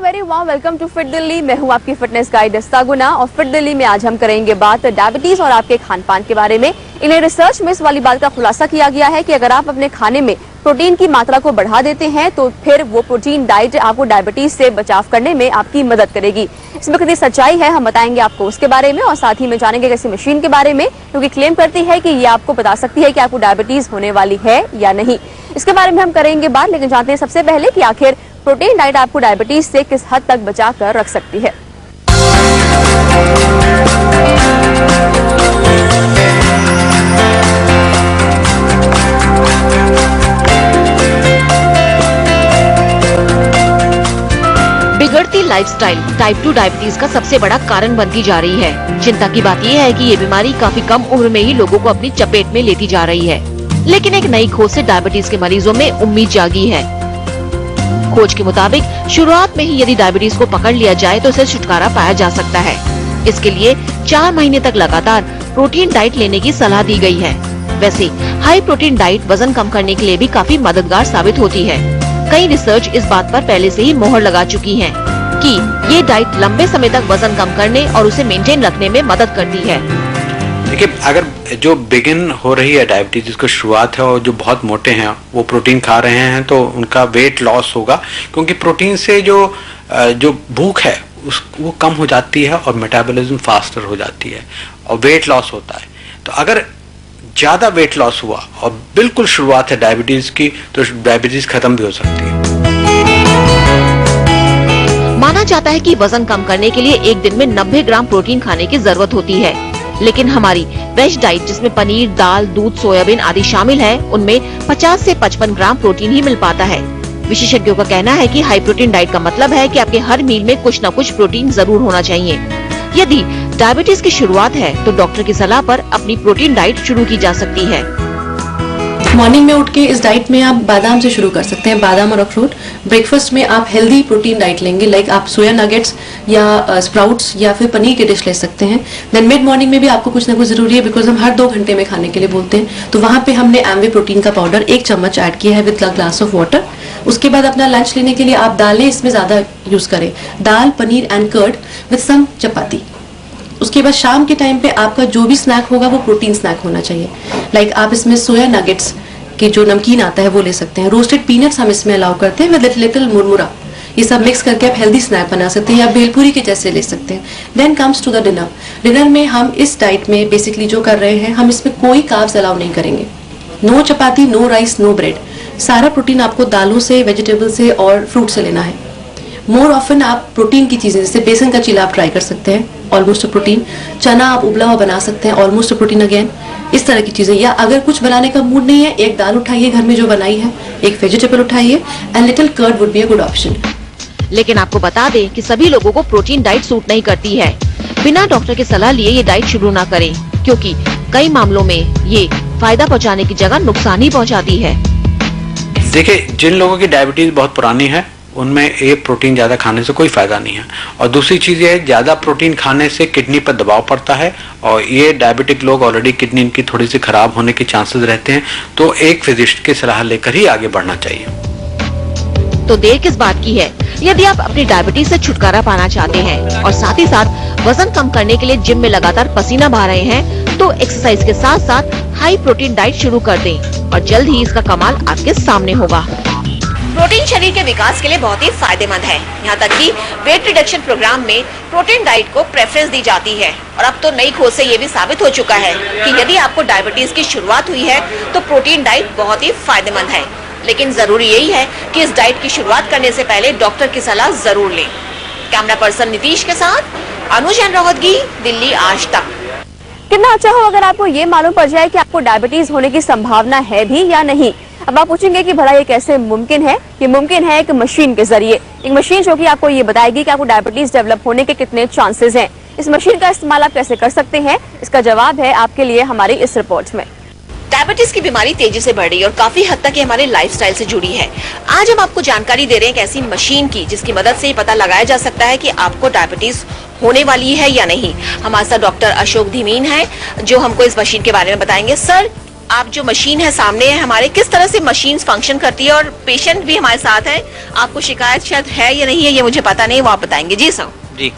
Very warm welcome to fit Delhi. मैं हूं आपकी फिटनेस गाइड दस्ता गुना और फिट दिल्ली में आज हम करेंगे बात डायबिटीज और आपके खान पान के बारे में। इन्हें रिसर्च में इस वाली बात का खुलासा किया गया है कि अगर आप अपने खाने में प्रोटीन की मात्रा को बढ़ा देते हैं तो फिर वो प्रोटीन डाइट आपको डायबिटीज से बचाव करने में आपकी मदद करेगी। इसमें कितनी सच्चाई है हम बताएंगे आपको उसके बारे में, और साथ ही में जानेंगे किसी मशीन के बारे में क्योंकि क्लेम करती है कि ये आपको बता सकती है कि आपको डायबिटीज होने वाली है या नहीं। इसके बारे में हम करेंगे बात, लेकिन जानते हैं सबसे पहले कि आखिर प्रोटीन डाइट आपको डायबिटीज से किस हद तक बचा कर रख सकती है। बिगड़ती लाइफस्टाइल टाइप 2 डायबिटीज का सबसे बड़ा कारण बनती जा रही है। चिंता की बात यह है कि ये बीमारी काफी कम उम्र में ही लोगों को अपनी चपेट में लेती जा रही है, लेकिन एक नई खोज से डायबिटीज के मरीजों में उम्मीद जागी है। खोज के मुताबिक शुरुआत में ही यदि डायबिटीज को पकड़ लिया जाए तो इसे छुटकारा पाया जा सकता है। इसके लिए 4 महीने तक लगातार प्रोटीन डाइट लेने की सलाह दी गई है। वैसे हाई प्रोटीन डाइट वजन कम करने के लिए भी काफी मददगार साबित होती है। कई रिसर्च इस बात पर पहले से ही मोहर लगा चुकी है कि ये डाइट लंबे समय तक वजन कम करने और उसे मेंटेन रखने में मदद करती है। देखिए, अगर जो बिगिन हो रही है डायबिटीज, जिसको शुरुआत है और जो बहुत मोटे हैं वो प्रोटीन खा रहे हैं तो उनका वेट लॉस होगा, क्योंकि प्रोटीन से जो भूख है वो कम हो जाती है और मेटाबॉलिज्म फास्टर हो जाती है और वेट लॉस होता है। तो अगर ज्यादा वेट लॉस हुआ और बिल्कुल शुरुआत है डायबिटीज की तो डायबिटीज खत्म भी हो सकती है। माना जाता है कि वजन कम करने के लिए एक दिन में 90 ग्राम प्रोटीन खाने की जरूरत होती है, लेकिन हमारी वेज डाइट जिसमें पनीर, दाल, दूध, सोयाबीन आदि शामिल है, उनमें 50 से 55 ग्राम प्रोटीन ही मिल पाता है। विशेषज्ञों का कहना है कि हाई प्रोटीन डाइट का मतलब है कि आपके हर मील में कुछ न कुछ प्रोटीन जरूर होना चाहिए। यदि डायबिटीज की शुरुआत है तो डॉक्टर की सलाह पर अपनी प्रोटीन डाइट शुरू की जा सकती है। मॉर्निंग में उठ के इस डाइट में आप बादाम से शुरू कर सकते हैं, बादाम और अखरोट। ब्रेकफास्ट में आप हेल्दी प्रोटीन डाइट लेंगे, लाइक आप सोया नगेट्स या स्प्राउट्स या फिर पनीर की डिश ले सकते हैं। देन मिड मॉर्निंग में भी आपको कुछ ना कुछ जरूरी है, बिकॉज हम हर 2 घंटे में खाने के लिए बोलते हैं, तो वहां पे हमने एमवे प्रोटीन का पाउडर 1 चम्मच ऐड किया है विद ग्लास ऑफ वाटर। उसके बाद अपना लंच लेने के लिए आप दालें इसमें ज्यादा यूज करें, dal, paneer and curd with some chapati. उसके बाद शाम के टाइम पे आपका जो भी स्नैक होगा वो प्रोटीन स्नैक होना चाहिए, लाइक आप इसमें सोया नगेट्स की जो नमकीन आता है वो ले सकते हैं। रोस्टेड पीनट्स हम इसमें अलाउ करते हैं विद लिटिल मुरमुरा। ये सब मिक्स करके आप हेल्दी स्नैक बना सकते हैं या भेलपूरी के जैसे ले सकते हैं। Then comes to the dinner. Dinner में हम इस डाइट में बेसिकली जो कर रहे हैं, हम इसमें कोई कार्ब्स अलाउ नहीं करेंगे। नो चपाती, नो राइस, नो ब्रेड। सारा प्रोटीन आपको दालों से, वेजिटेबल से और फ्रूट से लेना है। मोर ऑफन आप प्रोटीन की चीजें जैसे बेसन का चीला आप ट्राई कर सकते हैं, ऑलमोस्ट प्रोटीन। चना आप उबला हुआ बना सकते हैं, ऑलमोस्ट प्रोटीन अगेन। इस तरह की चीजें, या अगर कुछ बनाने का मूड नहीं है, एक दाल उठाइए घर में जो बनाई है, एक वेजिटेबल उठाइए and little curd would be a good option. लेकिन आपको बता दें कि सभी लोगों को प्रोटीन डाइट सूट नहीं करती है। बिना डॉक्टर की सलाह लिए ये डाइट शुरू ना करें, क्योंकि कई मामलों में ये फायदा पहुंचाने की जगह नुकसान ही पहुंचाती है। देखिए, जिन लोगों की डायबिटीज बहुत पुरानी है उनमें ये प्रोटीन ज्यादा खाने से कोई फायदा नहीं है। और दूसरी चीज ये है, ज्यादा प्रोटीन खाने से किडनी पर दबाव पड़ता है और ये डायबिटिक लोग ऑलरेडी किडनी इनकी थोड़ी सी खराब होने के चांसेस रहते हैं, तो एक फिजिशियन की सलाह लेकर ही आगे बढ़ना चाहिए। तो देर किस बात की है? यदि आप अपनी डायबिटीज से छुटकारा पाना चाहते हैं और साथ ही साथ वजन कम करने के लिए जिम में लगातार पसीना बहा रहे हैं, तो एक्सरसाइज के साथ साथ हाई प्रोटीन डाइट शुरू कर दें और जल्द ही इसका कमाल आपके सामने होगा। प्रोटीन शरीर के विकास के लिए बहुत ही फायदेमंद है। यहाँ तक कि वेट रिडक्शन प्रोग्राम में प्रोटीन डाइट को प्रेफरेंस दी जाती है। और अब तो नई खोज से ये भी साबित हो चुका है कि यदि आपको डायबिटीज की शुरुआत हुई है तो प्रोटीन डाइट बहुत ही फायदेमंद है। लेकिन जरूरी यही है कि इस डाइट की शुरुआत करने से पहले डॉक्टर की सलाह जरूर लें। कैमरा पर्सन नीतीश के साथ अनुजन रोहतगी, दिल्ली आज तक। कितना अच्छा हो अगर आपको ये मालूम पड़ जाए कि आपको डायबिटीज होने की संभावना है भी या नहीं। अब आप पूछेंगे कि भला ये कैसे मुमकिन है? ये मुमकिन है एक मशीन के जरिए, एक मशीन जो कि आपको ये बताएगी कि आपको डायबिटीज डेवलप होने के कितने चांसेस हैं। इस मशीन का इस्तेमाल आप कैसे कर सकते हैं, इसका जवाब है आपके लिए हमारी इस रिपोर्ट में। डायबिटीज की बीमारी तेजी से बढ़ रही है और काफी हद तक ये हमारे लाइफस्टाइल से जुड़ी है। आज हम आपको जानकारी दे रहे हैं एक ऐसी मशीन की जिसकी मदद से ये पता लगाया जा सकता है कि आपको डायबिटीज होने वाली है या नहीं। हमारे साथ डॉक्टर अशोक धीमीन है जो हमको इस मशीन के बारे में बताएंगे। सर, आप जो मशीन है सामने है हमारे, किस तरह से मशीन फंक्शन करती है, और पेशेंट भी हमारे साथ है, आपको शिकायत शायद है या नहीं है ये मुझे पता नहीं, वो आप बताएंगे। जी सर। जी,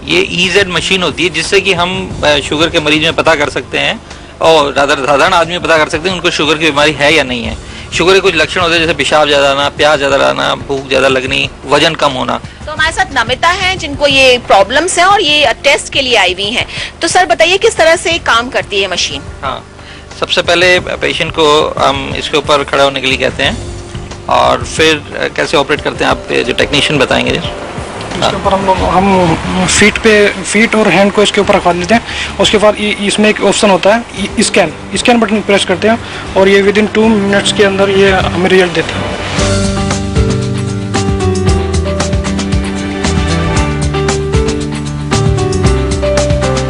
ये EZ मशीन होती है जिससे कि हम शुगर के मरीज में पता कर सकते हैं और साधारण आदमी में पता कर सकते हैं उनको शुगर की बीमारी है या नहीं है। शुगर के कुछ लक्षण होते हैं जैसे पेशाब ज़्यादा आना, प्यास ज़्यादा आना, भूख ज़्यादा लगनी, वजन कम होना। तो हमारे साथ नमिता है जिनको ये प्रॉब्लम्स हैं और ये टेस्ट के लिए आई हुई हैं। तो सर बताइए किस तरह से काम करती है मशीन? हाँ, सबसे पहले पेशेंट को हम इसके ऊपर खड़ा होने के लिए कहते हैं और फिर कैसे ऑपरेट करते हैं आप जो टेक्नीशियन बताएंगे। इसके ऊपर हम फीट और हैंड को इसके ऊपर रखवा लेते हैं। उसके बाद इसमें एक ऑप्शन होता है स्कैन बटन प्रेस करते हैं और ये विदिन 2 मिनट्स के अंदर ये हमें रिजल्ट देता है।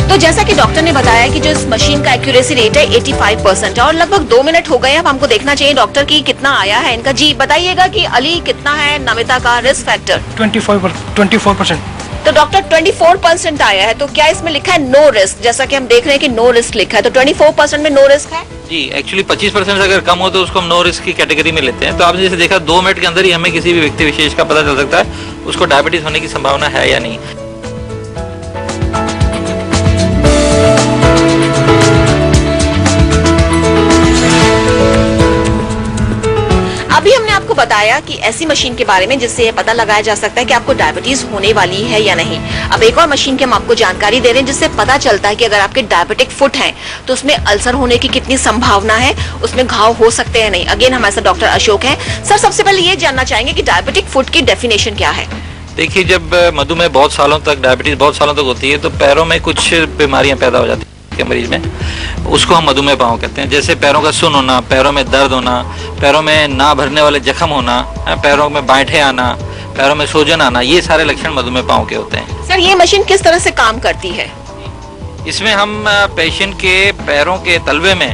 तो जैसा कि डॉक्टर ने बताया कि जो इस मशीन का एक्यूरेसी रेट है 85% है और लगभग 2 मिनट हो गए। अब हमको देखना चाहिए डॉक्टर की कितना आया है इनका। जी बताइएगा कि अली कितना है नमिता का रिस्क फैक्टर? 24%। तो डॉक्टर 24% आया है, तो क्या इसमें लिखा है नो रिस्क? जैसा कि हम देख रहे हैं कि नो रिस्क लिखा है, तो 24% में नो रिस्क है। जी, एक्चुअली 25% से अगर कम हो तो उसको हम नो रिस्क की कैटेगरी में लेते हैं। तो आपने जैसे देखा 2 मिनट के अंदर ही हमें किसी भी व्यक्ति विशेष का पता चल सकता है उसको डायबिटीज होने की संभावना है या नहीं। अभी हमने आपको बताया कि ऐसी मशीन के बारे में जिससे ये पता लगाया जा सकता है कि आपको डायबिटीज होने वाली है या नहीं। अब एक और मशीन की हम आपको जानकारी दे रहे हैं जिससे पता चलता है कि अगर आपके डायबिटिक फुट हैं तो उसमें अल्सर होने की कितनी संभावना है, उसमें घाव हो सकते हैं नहीं। अगेन हमारे साथ डॉक्टर अशोक हैं। सर सबसे पहले ये जानना चाहेंगे कि डायबिटिक फुट की डेफिनेशन क्या है? देखिए, जब मधुमेह बहुत सालों तक, डायबिटीज बहुत सालों तक होती है तो पैरों में कुछ बीमारियां पैदा हो जाती है के मरीज में, उसको हम मधुमेह पाँव कहते हैं। जैसे पैरों का सुन्न होना, पैरों में दर्द होना, पैरों में ना भरने वाले जख्म होना, पैरों में बांठे आना, पैरों में सूजन आना, ये सारे लक्षण मधुमेह पाँव के होते हैं। सर ये मशीन किस तरह से काम करती है? इसमें हम पेशेंट के पैरों के तलवे में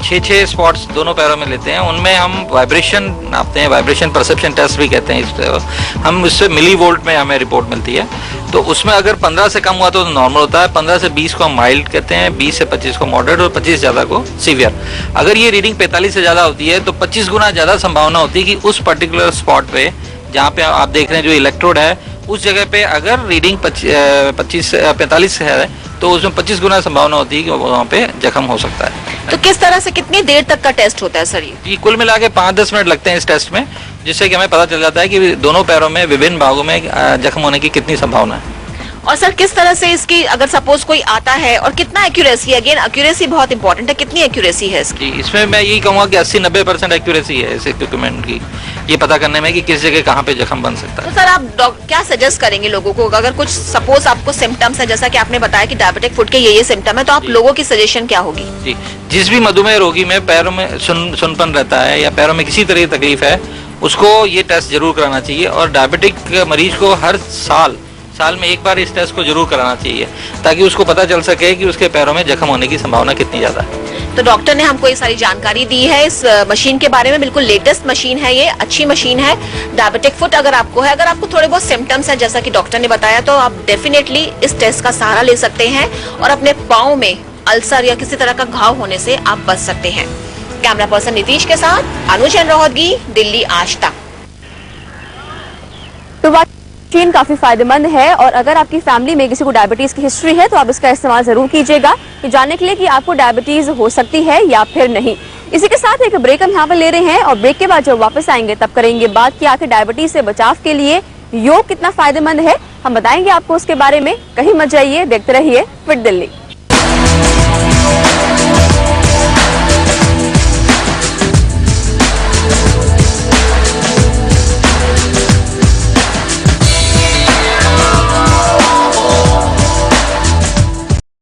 6 स्पॉट्स दोनों पैरों में लेते हैं। उनमें हम वाइब्रेशन नापते हैं, वाइब्रेशन परसेप्शन टेस्ट भी कहते हैं। हम इससे मिली वोल्ट में हमें रिपोर्ट मिलती है। तो उसमें अगर 15 से कम हुआ तो नॉर्मल होता है, 15 से 20 को हम माइल्ड कहते हैं, 20 से 25 को मॉडरेट और 25 से ज़्यादा को सीवियर। अगर ये रीडिंग 45 से ज़्यादा होती है तो 25 गुना ज़्यादा संभावना होती है कि उस पर्टिकुलर स्पॉट पे जहाँ पे आप देख रहे हैं जो इलेक्ट्रोड है उस जगह पे अगर रीडिंग 45 है तो उसमें 25 गुना संभावना होती है कि वहाँ पे जख्म हो सकता है। तो किस तरह से कितनी देर तक का टेस्ट होता है सर ये? कुल मिला के 5-10 मिनट लगते हैं इस टेस्ट में, जिससे कि हमें पता चल जाता है कि दोनों पैरों में विभिन्न भागों में जख्म होने की कितनी संभावना है। और सर किस तरह से इसकी, अगर सपोज कोई आता है और कितना एक्यूरेसी, अगेन एक्यूरेसी बहुत इंपॉर्टेंट है, कितनी एक्यूरेसी है इसकी? जी, इसमें मैं यही कहूँगा कि 80-90% एक्यूरेसी है इस इक्विपमेंट की, ये पता करने में कि किस जगह कहाँ पे जख्म बन सकता है। तो सर आप क्या सजेस्ट करेंगे लोगों को, अगर कुछ सपोज आपको सिम्टम्स है, जैसा कि आपने बताया कि डायबिटिक फुट के ये सिम्टम है, तो आप लोगों की सजेशन क्या होगी? जी, जिस भी मधुमेह रोगी में पैरों में सुनपन रहता है या पैरों में किसी तरह की तकलीफ है उसको ये टेस्ट जरूर कराना चाहिए। और डायबिटिक मरीज को हर साल में एक बार इस टेस्ट को जरूर कराना चाहिए ताकि उसको पता चल सके कि उसके पैरों में जख्म होने की संभावना कितनी ज्यादा है। तो डॉक्टर ने हमको ये सारी जानकारी दी है इस मशीन के बारे में। बिल्कुल लेटेस्ट मशीन है, ये अच्छी मशीन है। डायबिटिक फुट अगर आपको है, अगर आपको थोड़े बहुत सिम्टम्स है जैसा कि डॉक्टर ने बताया, तो आप डेफिनेटली इस टेस्ट का सहारा ले सकते हैं और अपने पाँव में अल्सर या किसी तरह का घाव होने से आप बच सकते हैं। कैमरा पर्सन नीतीश के साथ अनुजन रोहतगी, दिल्ली आज तक। तो मशीन काफी फायदेमंद है और अगर आपकी फैमिली में किसी को डायबिटीज की हिस्ट्री है तो आप इसका इस्तेमाल जरूर कीजिएगा, ये जानने के लिए कि आपको डायबिटीज हो सकती है या फिर नहीं। इसी के साथ एक ब्रेक हम यहाँ पर ले रहे हैं और ब्रेक के बाद जब वापस आएंगे तब करेंगे बात कि आखिर डायबिटीज से बचाव के लिए योग कितना फायदेमंद है, हम बताएंगे आपको उसके बारे में। कहीं मत जाइए, देखते रहिए फिट दिल्ली।